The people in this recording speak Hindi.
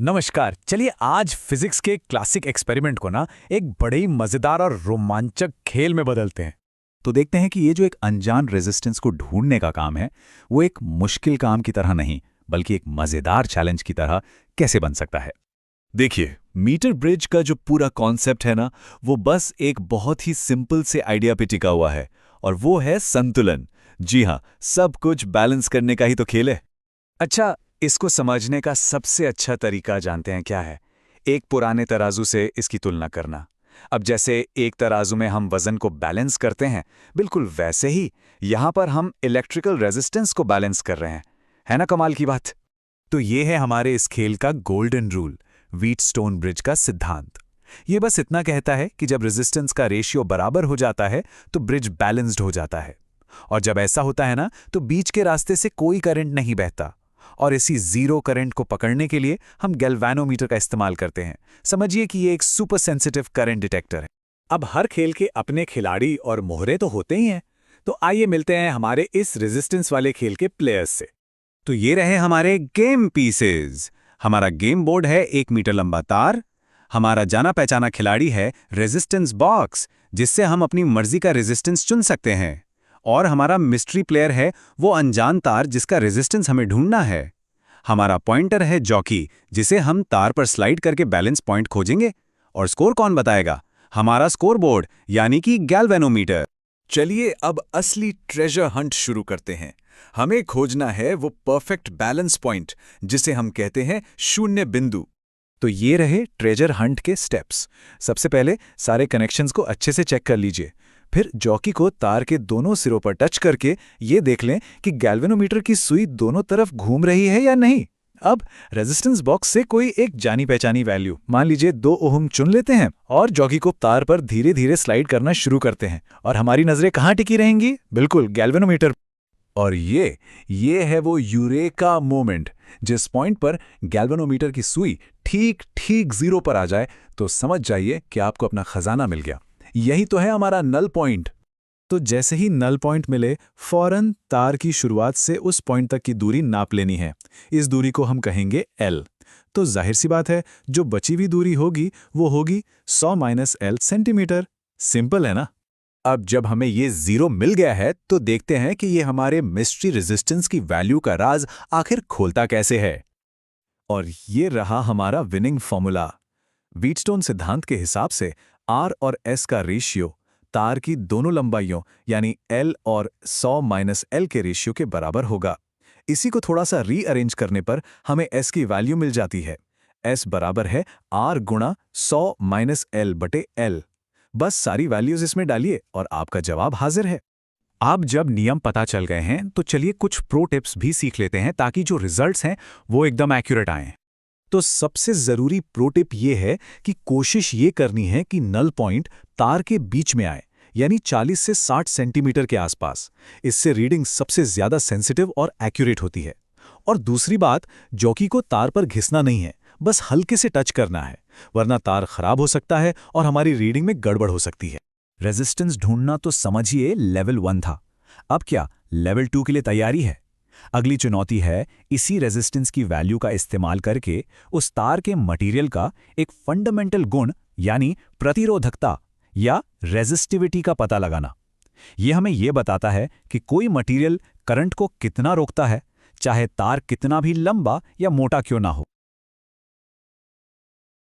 नमस्कार। चलिए आज फिजिक्स के क्लासिक एक्सपेरिमेंट को ना एक बड़े ही मजेदार और रोमांचक खेल में बदलते हैं। तो देखते हैं कि ये जो एक अनजान रेजिस्टेंस को ढूंढने का काम है, वो एक मुश्किल काम की तरह नहीं, बल्कि एक मजेदार चैलेंज की तरह कैसे बन सकता है। देखिए, मीटर ब्रिज का जो पूरा कॉन्सेप्ट है ना, वो बस एक बहुत ही सिंपल से आइडिया पे टिका हुआ है, और वो है संतुलन। जी हाँ, सब कुछ बैलेंस करने का ही तो खेल है। अच्छा, इसको समझने का सबसे अच्छा तरीका जानते हैं क्या है? एक पुराने तराजू से इसकी तुलना करना। अब जैसे एक तराजू में हम वजन को बैलेंस करते हैं, बिल्कुल वैसे ही यहाँ पर हम इलेक्ट्रिकल रेजिस्टेंस को बैलेंस कर रहे हैं। है ना कमाल की बात? तो ये है हमारे इस खेल का गोल्डन रूल, व्हीटस्टोन ब्रिज का सिद्धांत। ये बस इतना कहता है कि जब रेजिस्टेंस का रेशियो बराबर हो जाता है तो ब्रिज बैलेंस्ड हो जाता है, और जब ऐसा होता है ना तो बीच के रास्ते से कोई करंट नहीं बहता। और इसी जीरो करंट को पकड़ने के लिए हम गैल्वेनोमीटर का इस्तेमाल करते हैं। समझिए कि ये एक सुपर सेंसिटिव करंट डिटेक्टर है। अब हर खेल के अपने खिलाड़ी और मोहरे तो होते ही हैं, तो आइए मिलते हैं हमारे इस रेजिस्टेंस वाले खेल के प्लेयर्स से। तो ये रहे हमारे गेम पीसेस। हमारा गेम बोर्ड है 1 मीटर लंबा तार। हमारा जाना पहचाना खिलाड़ी है रेजिस्टेंस बॉक्स, जिससे हम अपनी मर्जी का रेजिस्टेंस चुन सकते हैं। और हमारा मिस्ट्री प्लेयर है वो अनजान तार जिसका रेजिस्टेंस हमें ढूंढना है। हमारा पॉइंटर है जॉकी, जिसे हम तार पर स्लाइड करके बैलेंस पॉइंट खोजेंगे। और स्कोर कौन बताएगा? हमारा स्कोर बोर्ड, यानी कि गैल्वेनोमीटर। चलिए अब असली ट्रेजर हंट शुरू करते हैं। हमें खोजना है वो परफेक्ट बैलेंस पॉइंट, जिसे हम कहते हैं शून्य बिंदु। तो ये रहे ट्रेजर हंट के स्टेप्स। सबसे पहले सारे कनेक्शंस को अच्छे से चेक कर लीजिए। फिर जॉकी को तार के दोनों सिरों पर टच करके ये देख लें कि गैल्वेनोमीटर की सुई दोनों तरफ घूम रही है या नहीं। अब रेजिस्टेंस बॉक्स से कोई एक जानी पहचानी वैल्यू, मान लीजिए 2 ओहम चुन लेते हैं और जॉकी को तार पर धीरे धीरे स्लाइड करना शुरू करते हैं। और हमारी नजरें कहाँ टिकी रहेंगी? बिल्कुल गैल्वेनोमीटर। और ये है वो यूरेका मोमेंट। जिस पॉइंट पर गैल्वेनोमीटर की सुई ठीक ठीक जीरो पर आ जाए तो समझ जाइए कि आपको अपना खजाना मिल गया। यही तो है हमारा नल पॉइंट। तो जैसे ही नल पॉइंट मिले, फौरन तार की शुरुआत से उस पॉइंट तक की दूरी नाप लेनी है। इस दूरी को हम कहेंगे L। तो जाहिर सी बात है, जो बची हुई दूरी होगी वो होगी 100 - L सेंटीमीटर। सिंपल है ना? अब जब हमें ये जीरो मिल गया है तो देखते हैं कि ये हमारे मिस्ट्री रेजिस्टेंस की वैल्यू का राज आखिर खोलता कैसे है। और ये रहा हमारा विनिंग फॉर्मूला। व्हीटस्टोन सिद्धांत के हिसाब से R और S का रेशियो तार की दोनों लंबाइयों यानी L और 100 - L के रेशियो के बराबर होगा। इसी को थोड़ा सा रीअरेंज करने पर हमें S की वैल्यू मिल जाती है। S बराबर है R गुणा 100 - L बटे L। बस सारी वैल्यूज इसमें डालिए और आपका जवाब हाजिर है। अब जब नियम पता चल गए हैं तो चलिए कुछ प्रो टिप्स भी सीख लेते हैं ताकि जो रिजल्ट्स हैं वो एकदम एक्यूरेट आएं। तो सबसे जरूरी प्रो टिप ये है कि कोशिश ये करनी है कि नल पॉइंट तार के बीच में आए, यानी 40 से 60 सेंटीमीटर के आसपास। इससे रीडिंग सबसे ज्यादा सेंसिटिव और एक्यूरेट होती है। और दूसरी बात, जॉकी को तार पर घिसना नहीं है, बस हल्के से टच करना है, वरना तार खराब हो सकता है और हमारी रीडिंग में गड़बड़ हो सकती है। रेजिस्टेंस ढूंढना तो समझिए लेवल 1 था। अब क्या लेवल 2 के लिए तैयारी है? अगली चुनौती है इसी रेजिस्टेंस की वैल्यू का इस्तेमाल करके उस तार के मटेरियल का एक फंडामेंटल गुण यानी प्रतिरोधकता या रेजिस्टिविटी का पता लगाना। यह हमें यह बताता है कि कोई मटेरियल करंट को कितना रोकता है, चाहे तार कितना भी लंबा या मोटा क्यों ना हो।